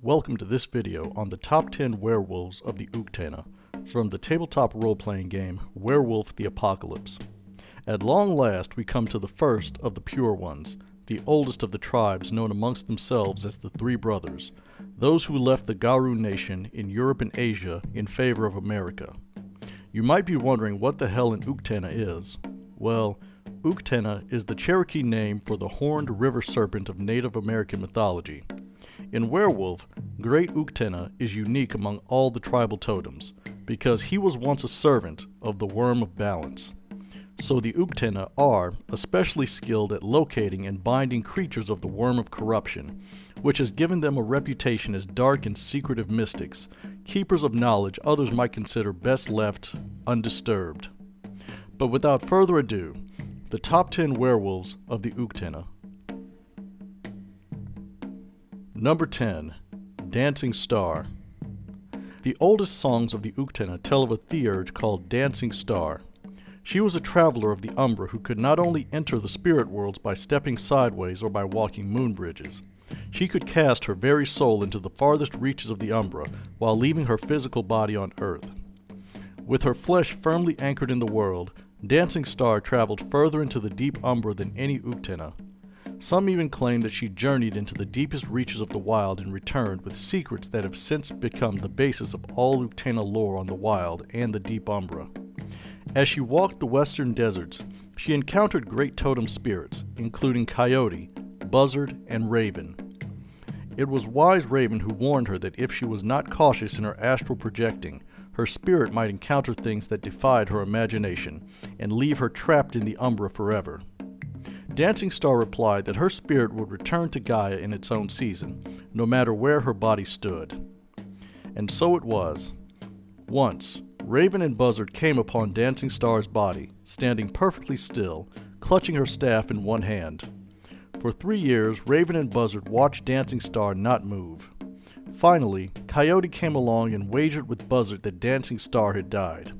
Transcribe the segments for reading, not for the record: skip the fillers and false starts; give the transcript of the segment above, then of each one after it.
Welcome to this video on the top 10 werewolves of the Uktena from the tabletop role-playing game Werewolf the Apocalypse. At long last we come to the first of the pure ones, the oldest of the tribes known amongst themselves as the Three Brothers, those who left the Garou nation in Europe and Asia in favor of America. You might be wondering what the hell an Uktena is. Well, Uktena is the Cherokee name for the horned river serpent of Native American mythology. In Werewolf, Great Uktena is unique among all the tribal totems, because he was once a servant of the Worm of Balance. So the Uktena are especially skilled at locating and binding creatures of the Worm of Corruption, which has given them a reputation as dark and secretive mystics, keepers of knowledge others might consider best left undisturbed. But without further ado, the top 10 werewolves of the Uktena. Number 10. Dancing Star. The oldest songs of the Uktena tell of a theurge called Dancing Star. She was a traveler of the Umbra who could not only enter the spirit worlds by stepping sideways or by walking moon bridges. She could cast her very soul into the farthest reaches of the Umbra while leaving her physical body on Earth. With her flesh firmly anchored in the world, Dancing Star traveled further into the deep Umbra than any Uktena. Some even claim that she journeyed into the deepest reaches of the wild and returned with secrets that have since become the basis of all Uktena lore on the wild and the deep Umbra. As she walked the western deserts, she encountered great totem spirits, including Coyote, Buzzard, and Raven. It was Wise Raven who warned her that if she was not cautious in her astral projecting, her spirit might encounter things that defied her imagination and leave her trapped in the Umbra forever. Dancing Star replied that her spirit would return to Gaia in its own season, no matter where her body stood. And so it was. Once, Raven and Buzzard came upon Dancing Star's body, standing perfectly still, clutching her staff in one hand. For 3 years, Raven and Buzzard watched Dancing Star not move. Finally, Coyote came along and wagered with Buzzard that Dancing Star had died.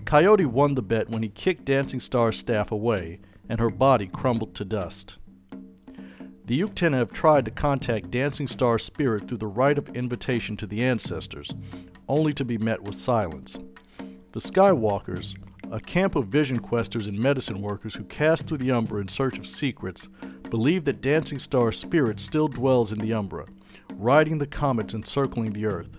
Coyote won the bet when he kicked Dancing Star's staff away, and her body crumbled to dust. The Uktena have tried to contact Dancing Star's spirit through the rite of invitation to the ancestors, only to be met with silence. The Skywalkers, a camp of vision questers and medicine workers who cast through the Umbra in search of secrets, believe that Dancing Star's spirit still dwells in the Umbra, riding the comets and circling the Earth.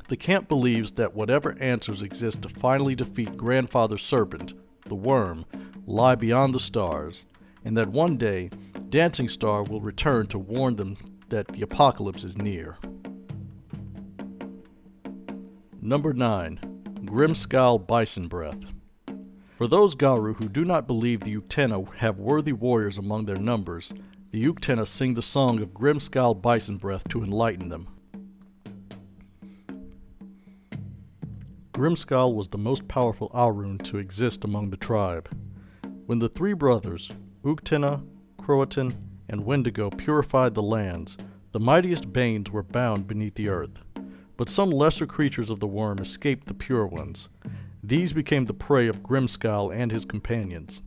The camp believes that whatever answers exist to finally defeat Grandfather Serpent, the Worm, lie beyond the stars, and that one day, Dancing Star will return to warn them that the apocalypse is near. Number 9. Grimscowl Bisonbreath. For those Garou who do not believe the Uktena have worthy warriors among their numbers, the Uktena sing the song of Grimscowl Bisonbreath to enlighten them. Grimscowl was the most powerful Aurun to exist among the tribe. When the three brothers, Uktena, Croatan, and Wendigo purified the lands, the mightiest Banes were bound beneath the earth. But some lesser creatures of the worm escaped the pure ones. These became the prey of Grimscowl and his companions.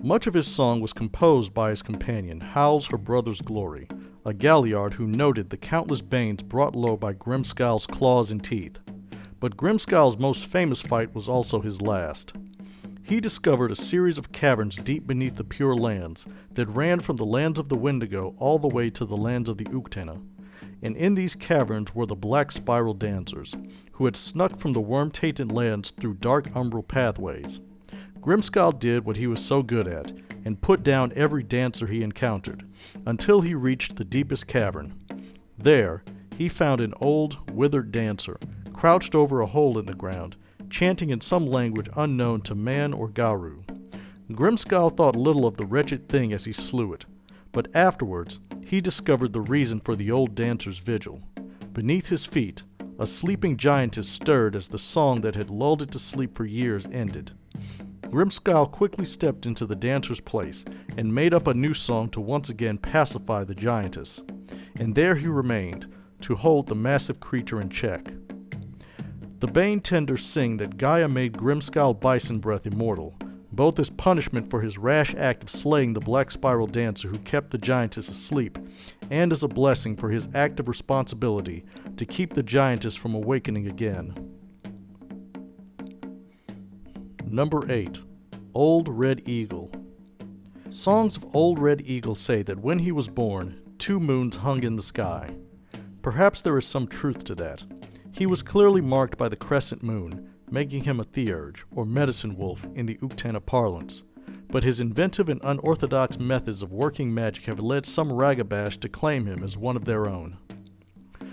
Much of his song was composed by his companion, Howls Her Brother's Glory, a Galliard who noted the countless Banes brought low by Grimscowl's claws and teeth. But Grimscowl's most famous fight was also his last. He discovered a series of caverns deep beneath the Pure Lands that ran from the lands of the Wendigo all the way to the lands of the Uktena. And in these caverns were the Black Spiral Dancers, who had snuck from the worm-tainted lands through dark umbral pathways. Grimscowl did what he was so good at, and put down every dancer he encountered, until he reached the deepest cavern. There, he found an old, withered dancer, crouched over a hole in the ground, chanting in some language unknown to man or Garou. Grimscowl thought little of the wretched thing as he slew it, but afterwards he discovered the reason for the old dancer's vigil. Beneath his feet, a sleeping giantess stirred as the song that had lulled it to sleep for years ended. Grimscowl quickly stepped into the dancer's place and made up a new song to once again pacify the giantess, and there he remained, to hold the massive creature in check. The Bane tenders sing that Gaia made Grimscowl Bisonbreath immortal, both as punishment for his rash act of slaying the Black Spiral Dancer who kept the giantess asleep, and as a blessing for his act of responsibility to keep the giantess from awakening again. Number 8. Old Red Eagle. Songs of Old Red Eagle say that when he was born, 2 moons hung in the sky. Perhaps there is some truth to that. He was clearly marked by the crescent moon, making him a theurge, or medicine wolf in the Uktena parlance, but his inventive and unorthodox methods of working magic have led some ragabash to claim him as one of their own.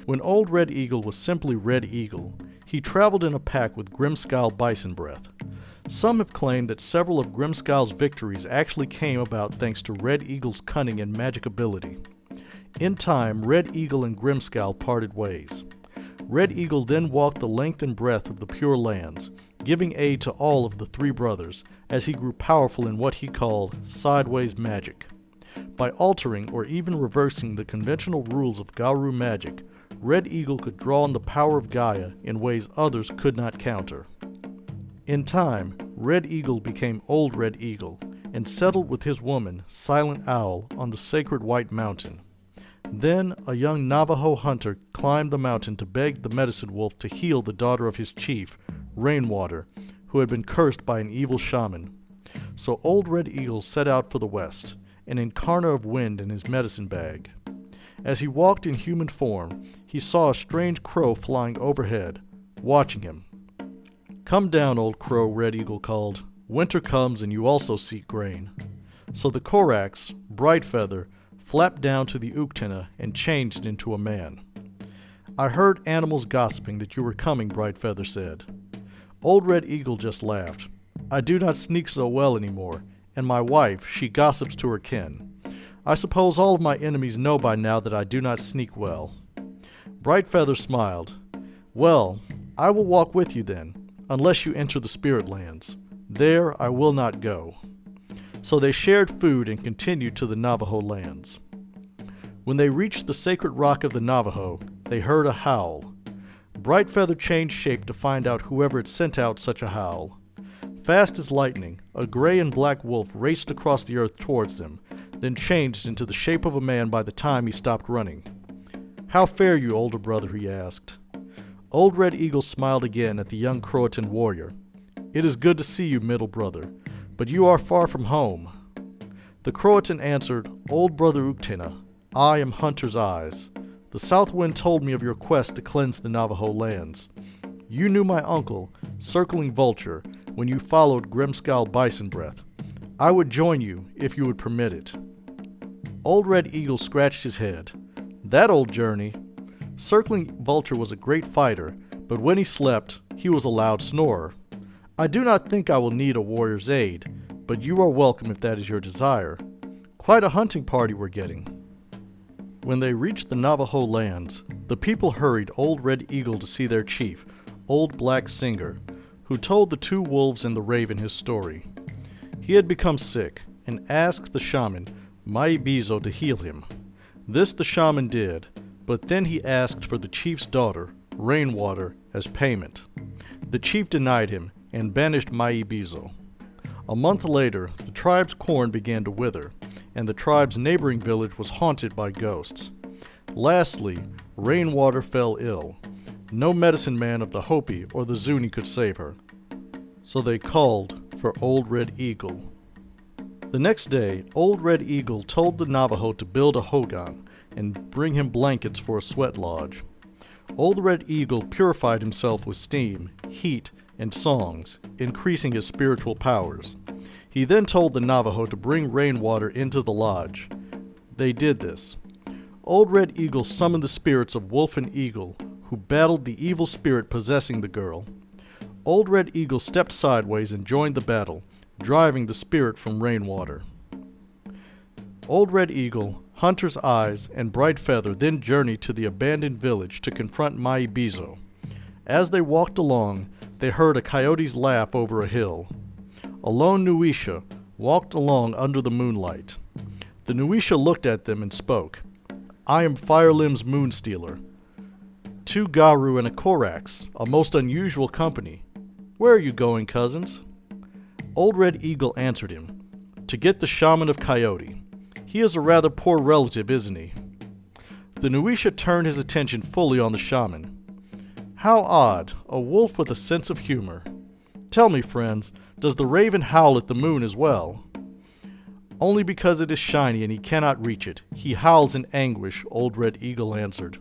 When Old Red Eagle was simply Red Eagle, he traveled in a pack with Grimscowl Bisonbreath. Some have claimed that several of Grimscowl's victories actually came about thanks to Red Eagle's cunning and magic ability. In time, Red Eagle and Grimscowl parted ways. Red Eagle then walked the length and breadth of the Pure Lands, giving aid to all of the 3 brothers as he grew powerful in what he called sideways magic. By altering or even reversing the conventional rules of Garou magic, Red Eagle could draw on the power of Gaia in ways others could not counter. In time, Red Eagle became Old Red Eagle and settled with his woman, Silent Owl, on the sacred White Mountain. Then a young Navajo hunter climbed the mountain to beg the medicine wolf to heal the daughter of his chief, Rainwater, who had been cursed by an evil shaman. So Old Red Eagle set out for the west, an incarnate of wind in his medicine bag. As he walked in human form, he saw a strange crow flying overhead, watching him. "Come down, old crow," Red Eagle called. "Winter comes and you also seek grain." So the Korax, Brightfeather, flapped down to the Uktena and changed into a man. "I heard animals gossiping that you were coming," Brightfeather said. Old Red Eagle just laughed. "I do not sneak so well anymore, and my wife, she gossips to her kin. I suppose all of my enemies know by now that I do not sneak well." Brightfeather smiled. "Well, I will walk with you then, unless you enter the Spirit Lands. There I will not go." So they shared food and continued to the Navajo lands. When they reached the sacred rock of the Navajo, they heard a howl. Brightfeather changed shape to find out whoever had sent out such a howl. Fast as lightning, a gray and black wolf raced across the earth towards them, then changed into the shape of a man by the time he stopped running. "How fare you, older brother?" he asked. Old Red Eagle smiled again at the young Croatan warrior. "It is good to see you, middle brother, but you are far from home." The Croatan answered, "Old brother Uktena, I am Hunter's Eyes. The south wind told me of your quest to cleanse the Navajo lands. You knew my uncle, Circling Vulture, when you followed Grimscowl Bisonbreath. I would join you if you would permit it." Old Red Eagle scratched his head. "That old journey. Circling Vulture was a great fighter, but when he slept, he was a loud snorer. I do not think I will need a warrior's aid, but you are welcome if that is your desire. Quite a hunting party we're getting." When they reached the Navajo lands, the people hurried Old Red Eagle to see their chief, Old Black Singer, who told the 2 wolves and the raven his story. He had become sick and asked the shaman, Maibizo, to heal him. This the shaman did, but then he asked for the chief's daughter, Rainwater, as payment. The chief denied him and banished Maibizo. A month later, the tribe's corn began to wither, and the tribe's neighboring village was haunted by ghosts. Lastly, Rainwater fell ill. No medicine man of the Hopi or the Zuni could save her. So they called for Old Red Eagle. The next day, Old Red Eagle told the Navajo to build a hogan and bring him blankets for a sweat lodge. Old Red Eagle purified himself with steam, heat, and songs, increasing his spiritual powers. He then told the Navajo to bring Rainwater into the lodge. They did this. Old Red Eagle summoned the spirits of Wolf and Eagle, who battled the evil spirit possessing the girl. Old Red Eagle stepped sideways and joined the battle, driving the spirit from Rainwater. Old Red Eagle, Hunter's Eyes, and Brightfeather then journeyed to the abandoned village to confront Maibizo. As they walked along, they heard a coyote's laugh over a hill. A lone Nuisha walked along under the moonlight. The Nuisha looked at them and spoke. "I am Firelimb's Moonstealer. 2 Garou and a Korax, a most unusual company. Where are you going, cousins?" Old Red Eagle answered him, "To get the shaman of Coyote. He is a rather poor relative, isn't he?" The Nuisha turned his attention fully on the shaman. "How odd, a wolf with a sense of humor. Tell me, friends, does the raven howl at the moon as well?" "Only because it is shiny and he cannot reach it. He howls in anguish," Old Red Eagle answered.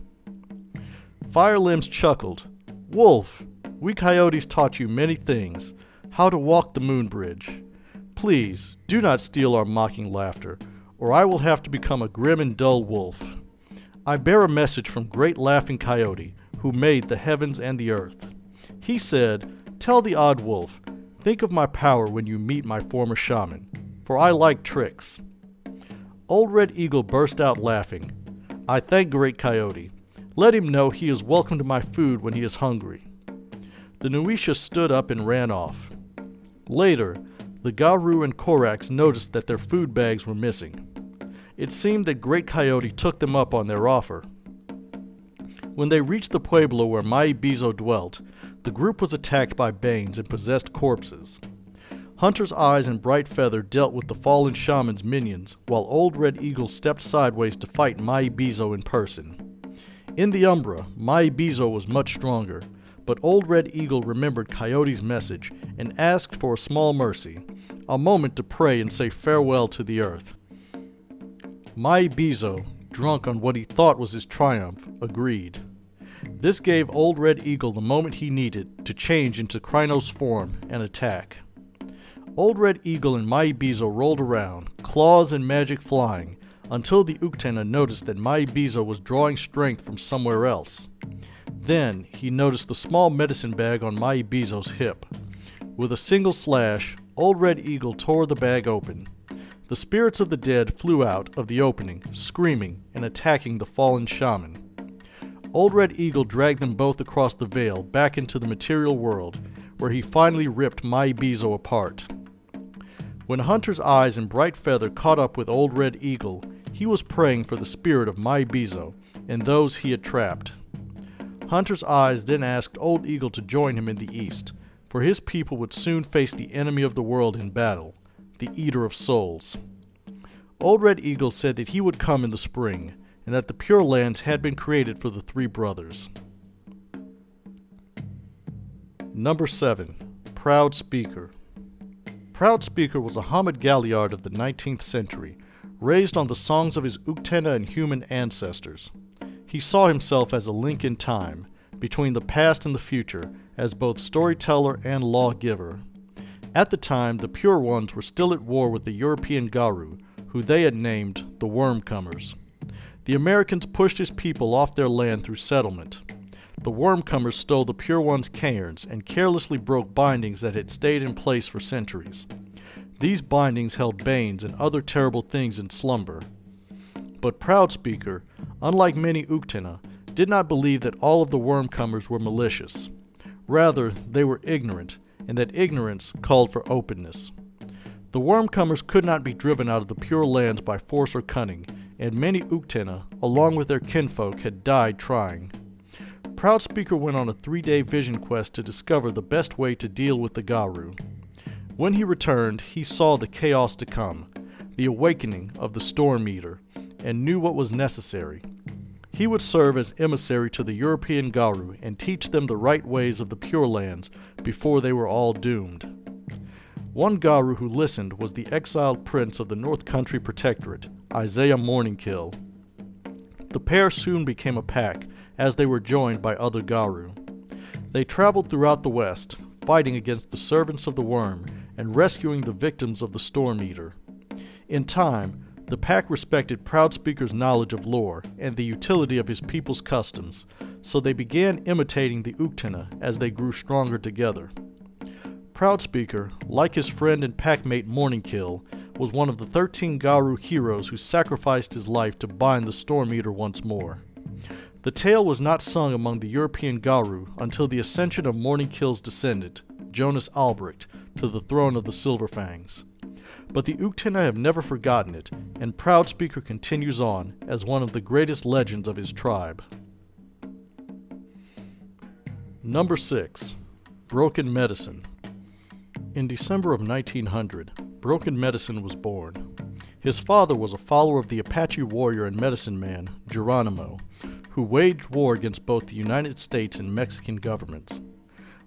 Firelimbs chuckled. "Wolf, we coyotes taught you many things. How to walk the moon bridge. Please, do not steal our mocking laughter, or I will have to become a grim and dull wolf. I bear a message from Great Laughing Coyote, who made the heavens and the earth. He said, 'Tell the odd wolf, think of my power when you meet my former shaman, for I like tricks.'" Old Red Eagle burst out laughing. "I thank Great Coyote. Let him know he is welcome to my food when he is hungry." The Nuisha stood up and ran off. Later, the Garou and Korax noticed that their food bags were missing. It seemed that Great Coyote took them up on their offer. When they reached the pueblo where Maibizo dwelt, the group was attacked by Banes and possessed corpses. Hunter's Eyes and Bright Feather dealt with the fallen shaman's minions, while Old Red Eagle stepped sideways to fight Maibizo in person. In the Umbra, Maibizo was much stronger, but Old Red Eagle remembered Coyote's message and asked for a small mercy, a moment to pray and say farewell to the earth. Maibizo, drunk on what he thought was his triumph, agreed. This gave Old Red Eagle the moment he needed to change into Krynos form and attack. Old Red Eagle and Maibizo rolled around, claws and magic flying, until the Uktena noticed that Maibizo was drawing strength from somewhere else. Then he noticed the small medicine bag on Maibizo's hip. With a single slash, Old Red Eagle tore the bag open. The spirits of the dead flew out of the opening, screaming and attacking the fallen shaman. Old Red Eagle dragged them both across the veil back into the material world, where he finally ripped Maibizo apart. When Hunter's Eyes and Bright Feather caught up with Old Red Eagle, he was praying for the spirit of Maibizo and those he had trapped. Hunter's Eyes then asked Old Eagle to join him in the east, for his people would soon face the enemy of the world in battle, the Eater of Souls. Old Red Eagle said that he would come in the spring, and that the Pure Lands had been created for the three brothers. Number 7. Proud Speaker. Proud Speaker was a Hamid Galliard of the 19th century, raised on the songs of his Uktena and human ancestors. He saw himself as a link in time, between the past and the future, as both storyteller and lawgiver. At the time, the Pure Ones were still at war with the European Garou, who they had named the Wormcomers. The Americans pushed his people off their land through settlement. The Wormcomers stole the Pure Ones' cairns and carelessly broke bindings that had stayed in place for centuries. These bindings held banes and other terrible things in slumber. But Proud Speaker, unlike many Uktena, did not believe that all of the Wormcomers were malicious. Rather, they were ignorant, and that ignorance called for openness. The Wormcomers could not be driven out of the Pure Lands by force or cunning, and many Uktena, along with their kinfolk, had died trying. Proud Speaker went on a 3-day vision quest to discover the best way to deal with the Garou. When he returned, he saw the chaos to come, the awakening of the Storm Eater, and knew what was necessary. He would serve as emissary to the European Garou and teach them the right ways of the Pure Lands before they were all doomed. One Garou who listened was the exiled prince of the North Country Protectorate, Isaiah Morningkill. The pair soon became a pack, as they were joined by other Garou. They traveled throughout the West, fighting against the servants of the Worm and rescuing the victims of the Storm Eater. In time, the pack respected Proud Speaker's knowledge of lore and the utility of his people's customs, so they began imitating the Uktena as they grew stronger together. Proud Speaker, like his friend and packmate Morningkill, was one of the 13 Garou heroes who sacrificed his life to bind the Storm Eater once more. The tale was not sung among the European Garou until the ascension of Morningkill's descendant, Jonas Albrecht, to the throne of the Silverfangs. But the Uktena have never forgotten it, and Proud Speaker continues on as one of the greatest legends of his tribe. Number 6. Broken Medicine. In December of 1900, Broken Medicine was born. His father was a follower of the Apache warrior and medicine man, Geronimo, who waged war against both the United States and Mexican governments.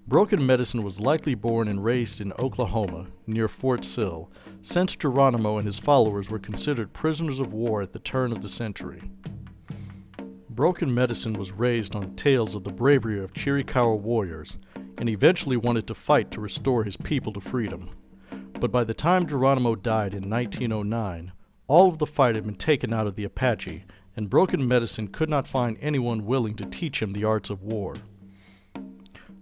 Broken Medicine was likely born and raised in Oklahoma, near Fort Sill, since Geronimo and his followers were considered prisoners of war at the turn of the century. Broken Medicine was raised on tales of the bravery of Chiricahua warriors, and eventually wanted to fight to restore his people to freedom. But by the time Geronimo died in 1909, all of the fight had been taken out of the Apache, and Broken Medicine could not find anyone willing to teach him the arts of war.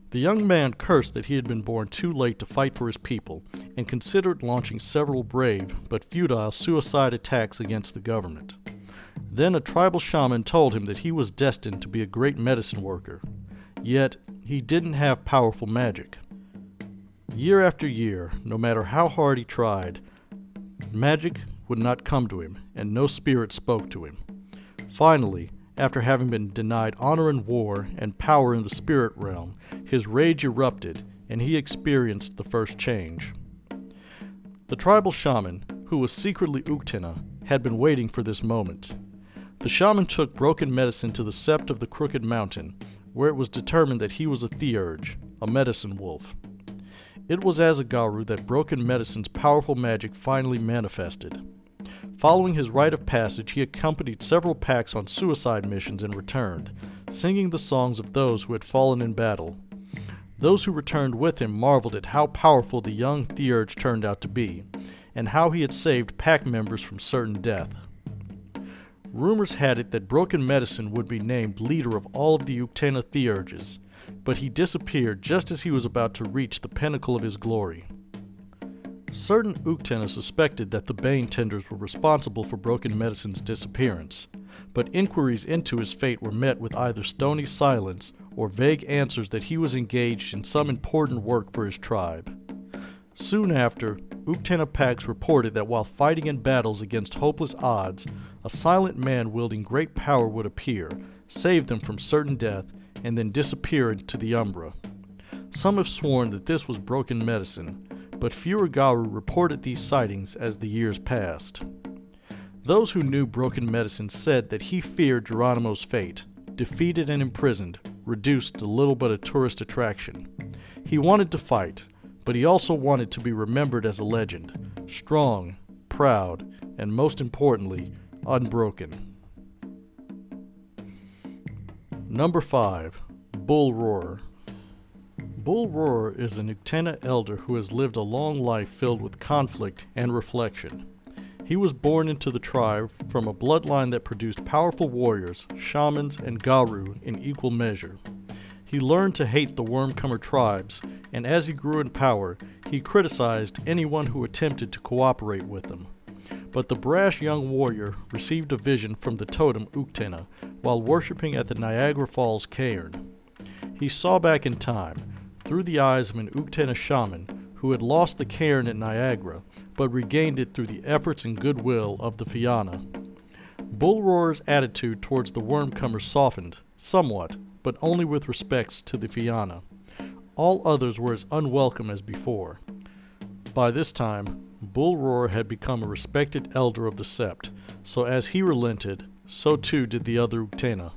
The young man cursed that he had been born too late to fight for his people, and considered launching several brave but futile suicide attacks against the government. Then a tribal shaman told him that he was destined to be a great medicine worker, yet he didn't have powerful magic. Year after year, no matter how hard he tried, magic would not come to him, and no spirit spoke to him. Finally, after having been denied honor in war and power in the spirit realm, his rage erupted, and he experienced the first change. The tribal shaman, who was secretly Uktena, had been waiting for this moment. The shaman took Broken Medicine to the Sept of the Crooked Mountain, where it was determined that he was a theurge, a medicine wolf. It was as a Garou that Broken Medicine's powerful magic finally manifested. Following his rite of passage, he accompanied several packs on suicide missions and returned, singing the songs of those who had fallen in battle. Those who returned with him marveled at how powerful the young theurge turned out to be, and how he had saved pack members from certain death. Rumors had it that Broken Medicine would be named leader of all of the Uktena theurges, but he disappeared just as he was about to reach the pinnacle of his glory. Certain Uktena suspected that the Bane tenders were responsible for Broken Medicine's disappearance, but inquiries into his fate were met with either stony silence or vague answers that he was engaged in some important work for his tribe. Soon after, Uktena packs reported that while fighting in battles against hopeless odds, a silent man wielding great power would appear, save them from certain death, and then disappear into the Umbra. Some have sworn that this was Broken Medicine, but fewer Garou reported these sightings as the years passed. Those who knew Broken Medicine said that he feared Geronimo's fate, defeated and imprisoned, reduced to little but a tourist attraction. He wanted to fight, but he also wanted to be remembered as a legend, strong, proud, and most importantly, unbroken. Number 5. Bull Roarer. Bull Roarer is an Uktena elder who has lived a long life filled with conflict and reflection. He was born into the tribe from a bloodline that produced powerful warriors, shamans, and Garou in equal measure. He learned to hate the Wormcomer tribes, and as he grew in power, he criticized anyone who attempted to cooperate with them. But the brash young warrior received a vision from the totem Uktena while worshipping at the Niagara Falls Caern. He saw back in time, through the eyes of an Uktena shaman who had lost the Caern at Niagara, but regained it through the efforts and goodwill of the Fianna. Bull Roarer's attitude towards the Wormcomers softened, somewhat, but only with respects to the Fianna. All others were as unwelcome as before. By this time, Bull Roarer had become a respected elder of the Sept, so as he relented, so too did the other Uktena.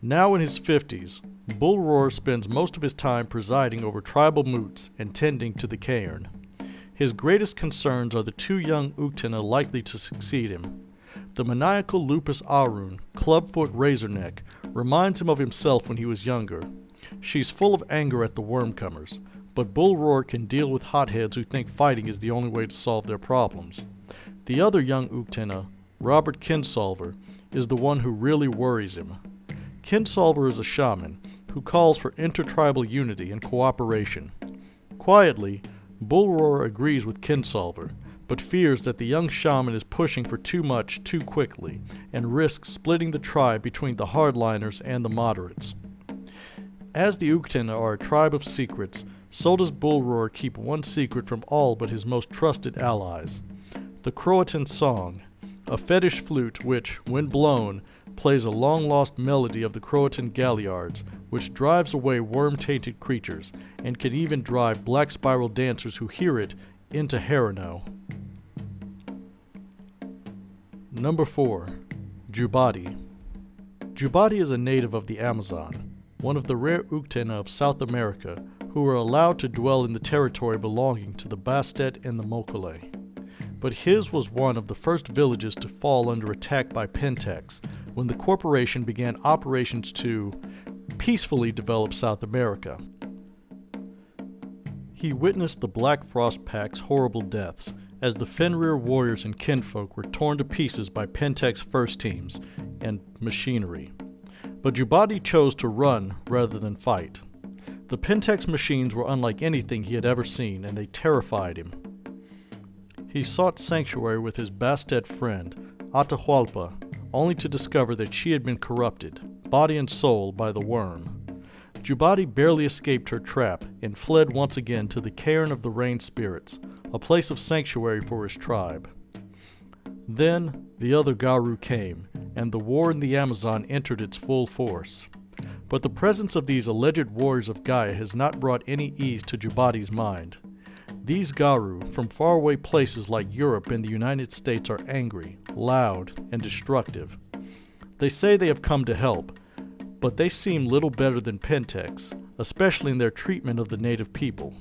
Now in his 50s, Bull Roarer spends most of his time presiding over tribal moots and tending to the Caern. His greatest concerns are the two young Uktena likely to succeed him. The maniacal Lupus Arun, Clubfoot Razorneck, reminds him of himself when he was younger. She's full of anger at the Wormcomers, but Bull Roarer can deal with hotheads who think fighting is the only way to solve their problems. The other young Uktena, Robert Kinsolver, is the one who really worries him. Kinsolver is a shaman who calls for intertribal unity and cooperation. Quietly, Bull Roarer agrees with Kinsolver, but fears that the young shaman is pushing for too much too quickly and risks splitting the tribe between the hardliners and the moderates. As the Uktena are a tribe of secrets, so does Bull Roarer keep one secret from all but his most trusted allies: the Croatan song, a fetish flute which, when blown, plays a long-lost melody of the Croatan Galliards, which drives away worm-tainted creatures and can even drive black spiral dancers who hear it into Fanoun. Number 4. Jubati. Jubati is a native of the Amazon, one of the rare Uktena of South America who are allowed to dwell in the territory belonging to the Bastet and the Mokole. But his was one of the first villages to fall under attack by Pentex when the corporation began operations to peacefully develop South America. He witnessed the Black Frost Pack's horrible deaths as the Fenrir warriors and kinfolk were torn to pieces by Pentex first teams and machinery. But Jubati chose to run rather than fight. The Pentex machines were unlike anything he had ever seen, and they terrified him. He sought sanctuary with his Bastet friend, Atahualpa, only to discover that she had been corrupted, body and soul, by the worm. Jubati barely escaped her trap and fled once again to the Caern of the Rain Spirits, a place of sanctuary for his tribe. Then the other Garou came, and the war in the Amazon entered its full force. But the presence of these alleged warriors of Gaia has not brought any ease to Jubati's mind. These Garou, from faraway places like Europe and the United States, are angry, loud, and destructive. They say they have come to help, but they seem little better than Pentex, especially in their treatment of the native people.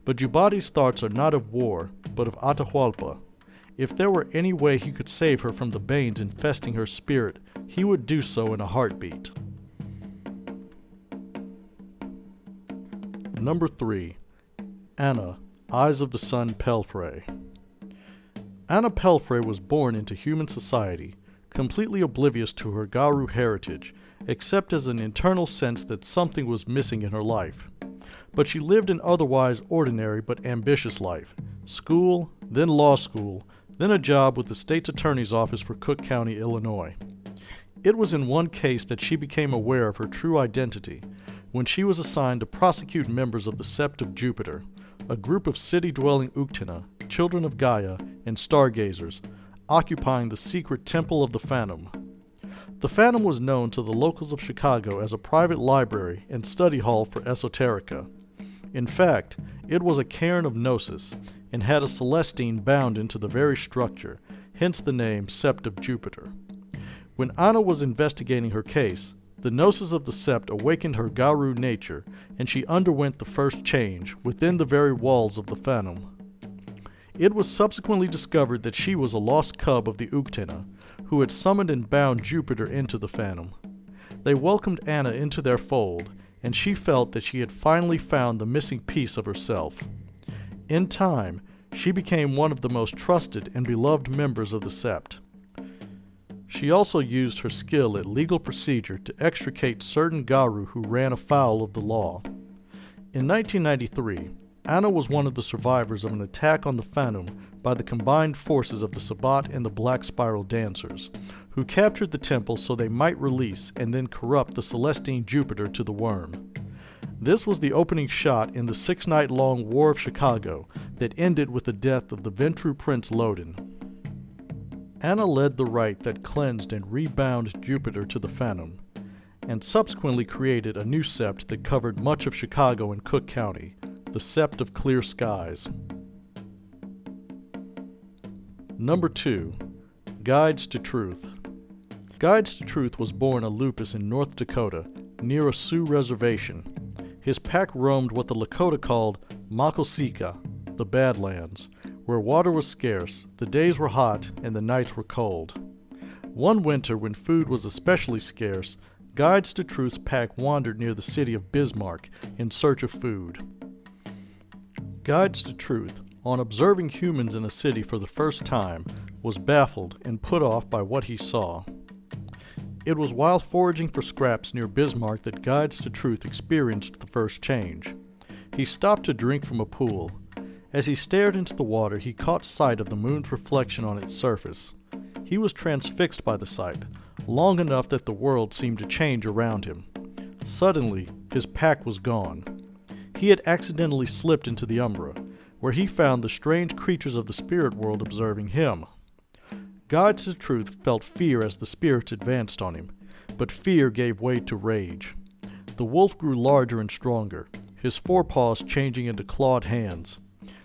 But Jubati's thoughts are not of war, but of Atahualpa. If there were any way he could save her from the Banes infesting her spirit, he would do so in a heartbeat. Number 3. Anna, Eyes of the Sun Pelfrey. Anna Pelfrey was born into human society, completely oblivious to her Garou heritage, except as an internal sense that something was missing in her life. But she lived an otherwise ordinary but ambitious life. School, then law school, then a job with the state's attorney's office for Cook County, Illinois. It was in one case that she became aware of her true identity, when she was assigned to prosecute members of the Sept of Jupiter, a group of city-dwelling Uktena, children of Gaia, and stargazers, occupying the secret Temple of the Fanoun. The Fanoun was known to the locals of Chicago as a private library and study hall for esoterica. In fact, it was a cairn of gnosis, and had a Celestine bound into the very structure, hence the name Sept of Jupiter. When Anna was investigating her case, the gnosis of the Sept awakened her Garou nature, and she underwent the first change within the very walls of the Fanoun. It was subsequently discovered that she was a lost cub of the Uktena, who had summoned and bound Jupiter into the Fanoun. They welcomed Anna into their fold, and she felt that she had finally found the missing piece of herself. In time, she became one of the most trusted and beloved members of the Sept. She also used her skill at legal procedure to extricate certain Garou who ran afoul of the law. In 1993, Anna was one of the survivors of an attack on the Fanoun by the combined forces of the Sabbat and the Black Spiral Dancers, who captured the temple so they might release and then corrupt the Celestine Jupiter to the worm. This was the opening shot in the 6-night-long War of Chicago that ended with the death of the Ventru Prince Lodin. Anna led the rite that cleansed and rebound Jupiter to the Fanoun, and subsequently created a new Sept that covered much of Chicago and Cook County, the Sept of Clear Skies. Number 2. Guides to Truth. Guides to Truth was born a Lupus in North Dakota, near a Sioux reservation. His pack roamed what the Lakota called Makosika, the Badlands, where water was scarce, the days were hot, and the nights were cold. One winter, when food was especially scarce, Guides to Truth's pack wandered near the city of Bismarck in search of food. Guides to Truth, on observing humans in a city for the first time, was baffled and put off by what he saw. It was while foraging for scraps near Bismarck that Guides to Truth experienced the first change. He stopped to drink from a pool. As he stared into the water, he caught sight of the moon's reflection on its surface. He was transfixed by the sight, long enough that the world seemed to change around him. Suddenly, his pack was gone. He had accidentally slipped into the Umbra, where he found the strange creatures of the spirit world observing him. Guides to Truth felt fear as the spirits advanced on him, but fear gave way to rage. The wolf grew larger and stronger, his forepaws changing into clawed hands.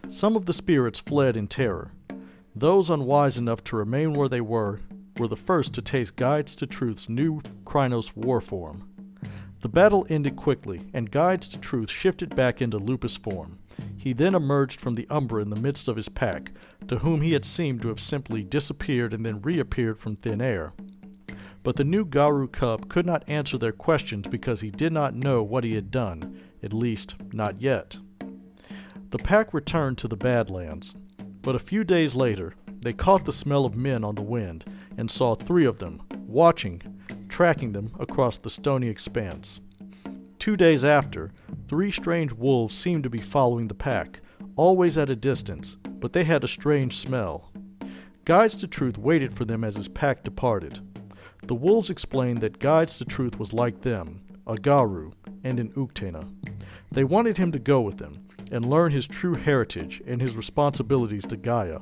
Some of the spirits fled in terror. Those unwise enough to remain where they were the first to taste Guides to Truth's new Krynos war form. The battle ended quickly, and Guides to Truth shifted back into lupus form. He then emerged from the Umbra in the midst of his pack, to whom he had seemed to have simply disappeared and then reappeared from thin air. But the new Garou cub could not answer their questions because he did not know what he had done, at least not yet. The pack returned to the Badlands, but a few days later they caught the smell of men on the wind and saw 3 of them, tracking them across the stony expanse. 2 days after, 3 strange wolves seemed to be following the pack, always at a distance, but they had a strange smell. Guides to Truth waited for them as his pack departed. The wolves explained that Guides to Truth was like them, a Garou, and an Uktena. They wanted him to go with them and learn his true heritage and his responsibilities to Gaia.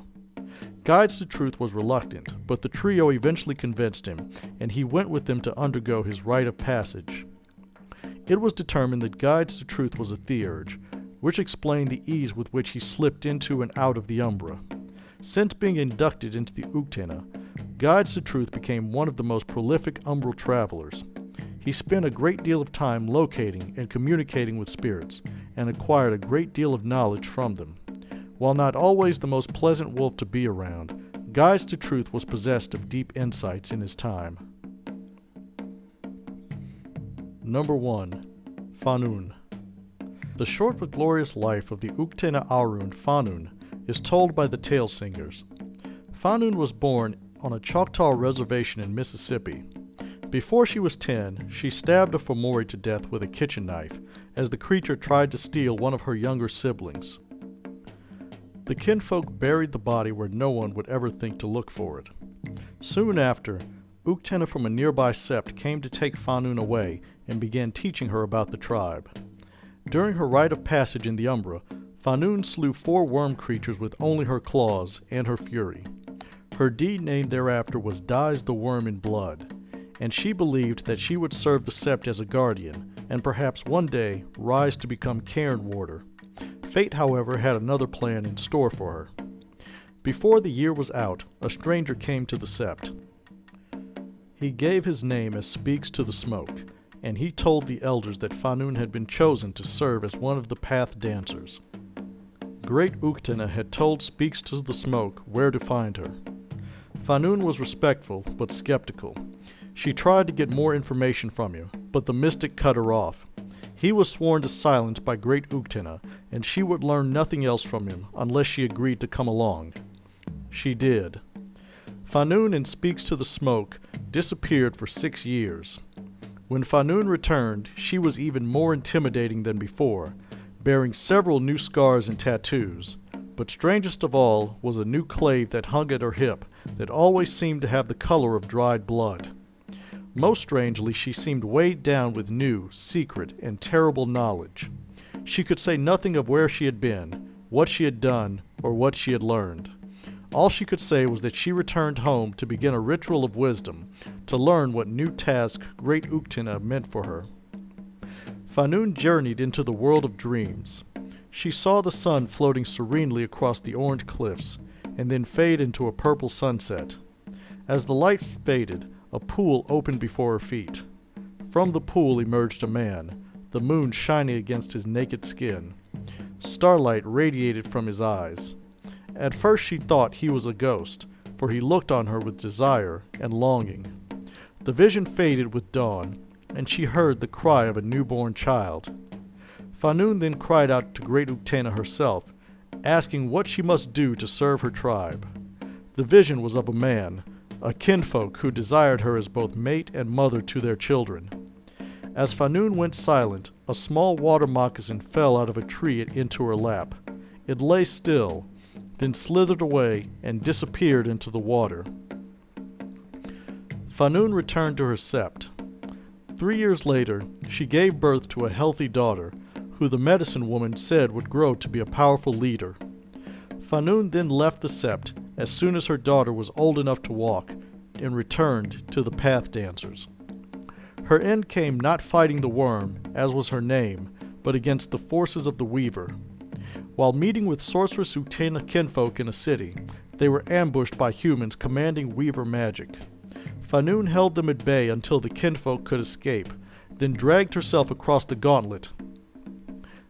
Guides to Truth was reluctant, but the trio eventually convinced him, and he went with them to undergo his rite of passage. It was determined that Guides to Truth was a theurge, which explained the ease with which he slipped into and out of the Umbra. Since being inducted into the Uktena, Guides to Truth became one of the most prolific umbral travelers. He spent a great deal of time locating and communicating with spirits, and acquired a great deal of knowledge from them. While not always the most pleasant wolf to be around, Guides to Truth was possessed of deep insights in his time. Number 1. Fanoun. The short but glorious life of the Uktena Arun Fanoun is told by the tale singers. Fanoun was born on a Choctaw reservation in Mississippi. Before she was 10, she stabbed a Fomori to death with a kitchen knife as the creature tried to steal one of her younger siblings. The kinfolk buried the body where no one would ever think to look for it. Soon after, Uktena from a nearby Sept came to take Fanoun away and began teaching her about the tribe. During her rite of passage in the Umbra, Fanoun slew 4 worm creatures with only her claws and her fury. Her deed named thereafter was Dyes-the-Wyrm-in-Blood, and she believed that she would serve the Sept as a guardian, and perhaps one day rise to become Caern warder. Fate, however, had another plan in store for her. Before the year was out, a stranger came to the Sept. He gave his name as Speaks to the Smoke, and he told the elders that Fanoun had been chosen to serve as one of the path dancers. Great Uktena had told Speaks to the Smoke where to find her. Fanoun was respectful, but skeptical. She tried to get more information from him, but the mystic cut her off. He was sworn to silence by Great Uktena, and she would learn nothing else from him unless she agreed to come along. She did. Fanoun and Speaks to the Smoke disappeared for 6 years. When Fanoun returned, she was even more intimidating than before, bearing several new scars and tattoos, but strangest of all was a new clave that hung at her hip that always seemed to have the color of dried blood. Most strangely, she seemed weighed down with new, secret, and terrible knowledge. She could say nothing of where she had been, what she had done, or what she had learned. All she could say was that she returned home to begin a ritual of wisdom, to learn what new task Great Uktena meant for her. Fanoun journeyed into the world of dreams. She saw the sun floating serenely across the orange cliffs, and then fade into a purple sunset. As the light faded, a pool opened before her feet. From the pool emerged a man, the moon shining against his naked skin. Starlight radiated from his eyes. At first she thought he was a ghost, for he looked on her with desire and longing. The vision faded with dawn, and she heard the cry of a newborn child. Fanoun then cried out to Great Uktena herself, asking what she must do to serve her tribe. The vision was of a man, a kinfolk who desired her as both mate and mother to their children. As Fanoun went silent, a small water moccasin fell out of a tree into her lap. It lay still, then slithered away and disappeared into the water. Fanoun returned to her Sept. 3 years later, she gave birth to a healthy daughter, who the medicine woman said would grow to be a powerful leader. Fanoun then left the Sept as soon as her daughter was old enough to walk, and returned to the path dancers. Her end came not fighting the worm, as was her name, but against the forces of the Weaver. While meeting with sorceress Uktena kinfolk in a city, they were ambushed by humans commanding Weaver magic. Fanoun held them at bay until the kinfolk could escape, then dragged herself across the gauntlet.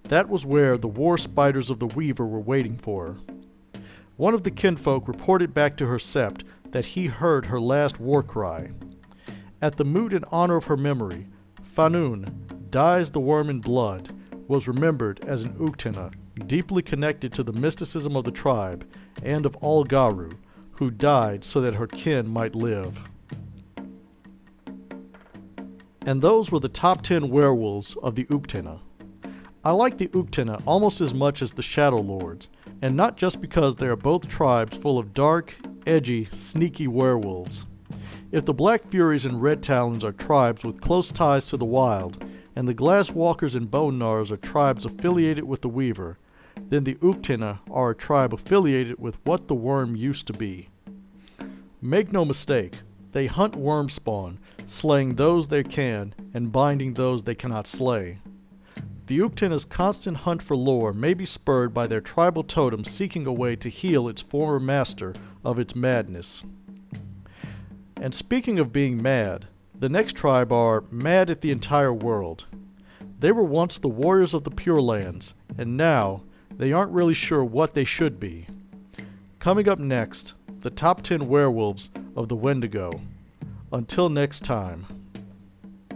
That was where the war spiders of the Weaver were waiting for her. One of the kinfolk reported back to her Sept that he heard her last war cry. At the moot in honor of her memory, Fanoun, Dyes-the-Wyrm-in-Blood, was remembered as an Uktena, deeply connected to the mysticism of the tribe and of all Garou, who died so that her kin might live. And those were the top 10 werewolves of the Uktena. I like the Uktena almost as much as the Shadow Lords, and not just because they are both tribes full of dark, edgy, sneaky werewolves. If the Black Furies and Red Talons are tribes with close ties to the wild, and the Glass Walkers and Bone Gnarls are tribes affiliated with the Weaver, then the Uktena are a tribe affiliated with what the worm used to be. Make no mistake, they hunt worm spawn, slaying those they can and binding those they cannot slay. The Uktena's constant hunt for lore may be spurred by their tribal totem seeking a way to heal its former master of its madness. And speaking of being mad, the next tribe are mad at the entire world. They were once the warriors of the Pure Lands, and now they aren't really sure what they should be. Coming up next, the top 10 werewolves of the Wendigo. Until next time.